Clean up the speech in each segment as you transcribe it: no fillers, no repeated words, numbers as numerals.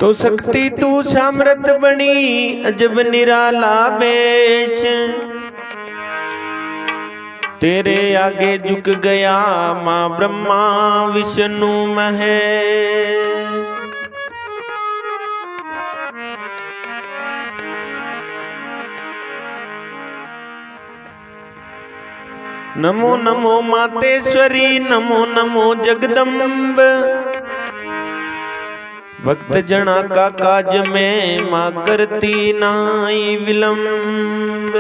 तो शक्ति तू सामर्थ बनी अजब निराला बेश, तेरे आगे झुक गया माँ ब्रह्मा विष्णु महेश। नमो नमो मातेश्वरी, नमो नमो जगदम्ब, भक्त जना का काज में माँ करती नाई विलंब।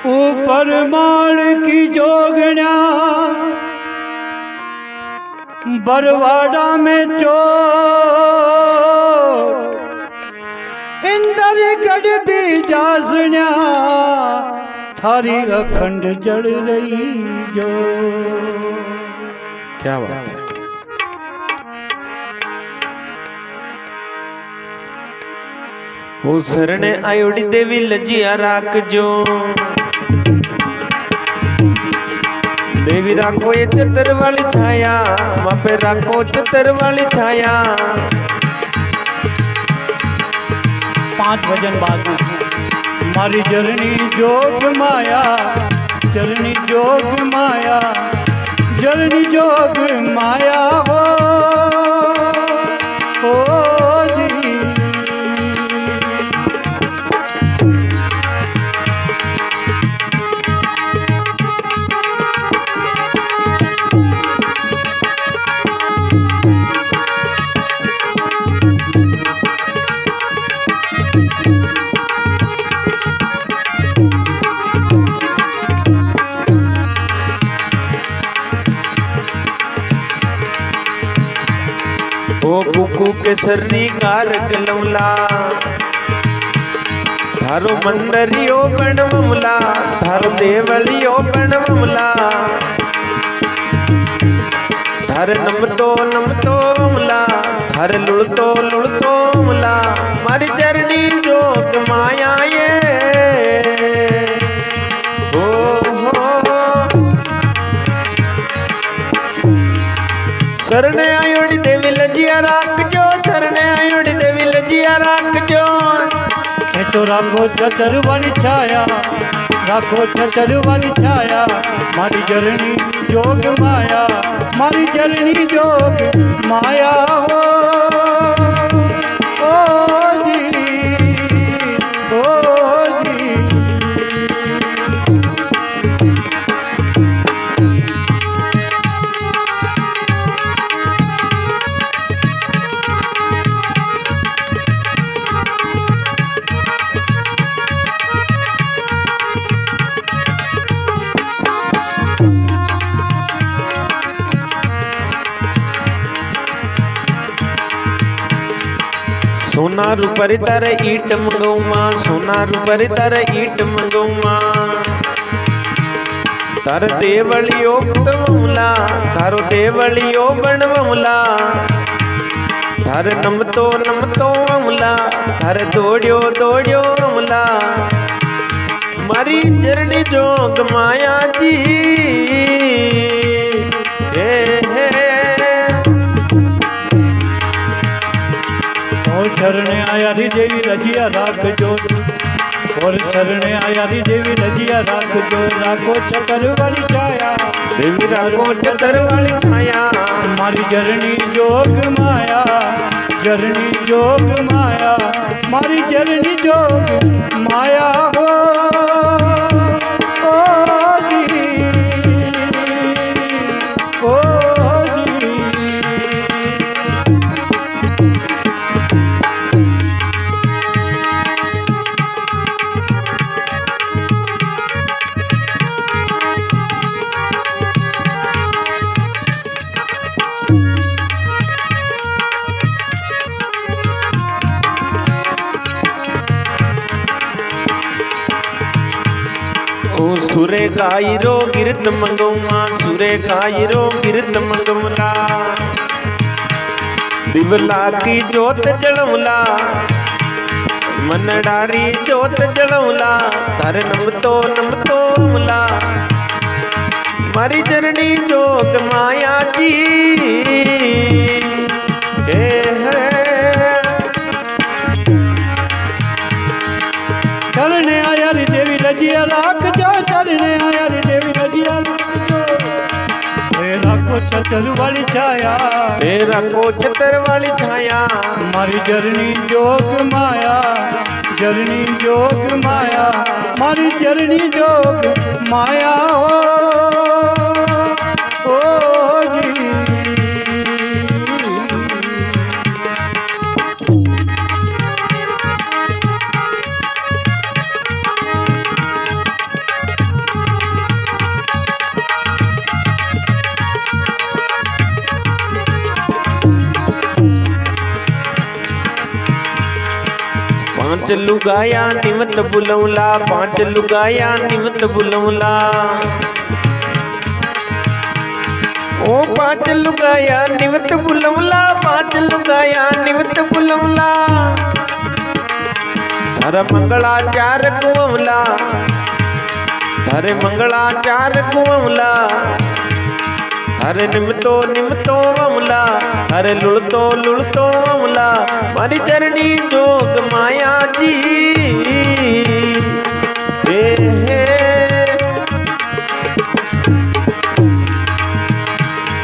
ऊपर माल की जोगण्या बरवाड़ा में चो, इंदर गढ़ भी जासण्या थारी अखंड जड़ रही जो। क्या बात है। वो शरण आयोड़ी देवी लजिया राख जो, देवी राखो ये चतर वाली छाया, वहां पे राखो चतर वाली छाया। 5 भजन बाद में मारी जरनी जोग माया, जरनी जोग माया, जरनी जोग माया हो जी। ओ कुकू के सरनी कार गलमला, थारो मंदरियो बनवमला, थारो देवलियो बनवमला, थारे नमतो नमतो मला, थारे लुड़तो लुड़तो मला, मारी चरनी जोग माया ये ओ हो। शरण आयोड़ी देवी लजिया राख जो, शरण आयोड़ी देवी लजिया राख जो। तो राखो चतर वाली छाया, राखो चतर वाली छाया, मारी जरनी जोग माया, मारी जरनी जोग माया हो जी, ओ जी। सोना रूपरी तारे ईट मंगौमा, सोना रूपरी तारे ईट मंगौमा, तार देवलियो बनवमला, थारो देवलियो बनवमला, थारे नमतो नमतो अमला, थारे दौड़ियो दौड़ियो अमला, मारी जरनी जोग माया जी हे। और शरण आया री देवी लजिया राख जो, और शरण आया री देवी लजिया राख जो, राखो चतर वाली छाया, देवी राखो चतर वाली छाया, मारी जरनी जोग माया, जरनी जोग माया, मारी जरनी जोग माया हो जी, ओ जी। सुरे गायरो गिरत मंगौमा, सुरे गायरो गिरत मंगौला, दिवला की जोत जलौला, मनडारी जोत जलौला, तारे नमतो नमतो मला, मारी चरणी जोग माया जी है। चरणे आया रे देवी रजिया राख जो, चरणे आया रे देवी रजिया राख जो। तेरा को छतर वाली छाया, तेरा को छतर वाली छाया, मारी जरनी जोग माया, जरनी जोग माया, मारी जरनी जोग माया हो जी। पांच लुगाया निमत बुलौला, पांच लुगाया निमत बुलौला, ओ पांच लुगाया निमत बुलौला, पांच लुगाया निमत बुलौला। धर मंगलाचार कुंवला, धर मंगलाचार कुंवला, हरे निमतो निमतो अमला, हरे लुलतो लुलतो अमला, मारी चरणी जोग माया जी हे।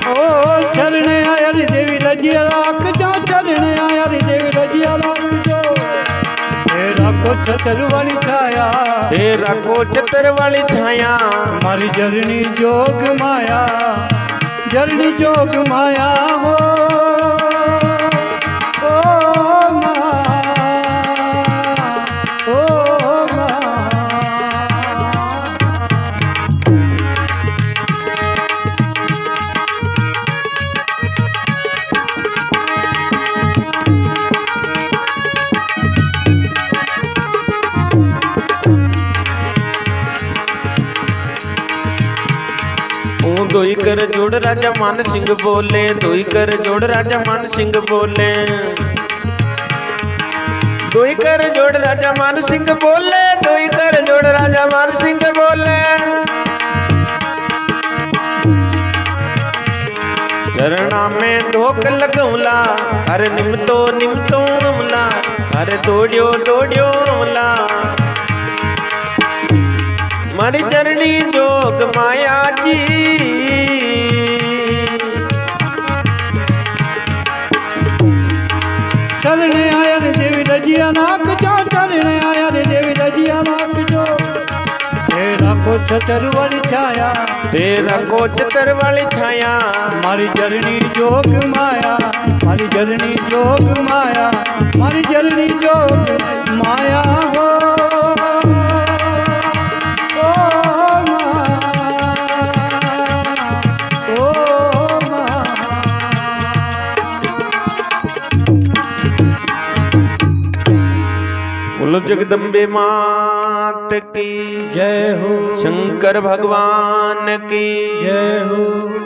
ओ चरणे आया रे देवी रजिया राख जो, चरणे आया रे देवी रजिया राख जो। तेरा को छतर वाली छाया, तेरा को छतर वाली छाया, मारी जरनी जोग माया, जरनी जोग माया हो माँ, ओ माँ। दोई कर जोड़ राजा मान सिंह बोले, दोई कर जोड़ राजा मान सिंह बोले, दोई कर जोड़ राजा मान सिंह बोले, दोई कर जोड़ राजा मान सिंह बोले। चरणा में धोक लगौला, अरे निमतो निमतो अमला, अरे दौड़ियो दौड़ियो अमला, मारी चरणी जोग माया जी। चरणे आया रे देवी रजिया नाक जो, चरणे आया रे देवी रजिया नाक जो। तेरा को छतर वाली छाया, तेरा को छतर वाली छाया, मारी जरनी जोग माया, मारी जरनी जोग माया, मारी जरनी जोग माया हो बोलो जगदम्बे मात की जय हो, शंकर भगवान की जय हो।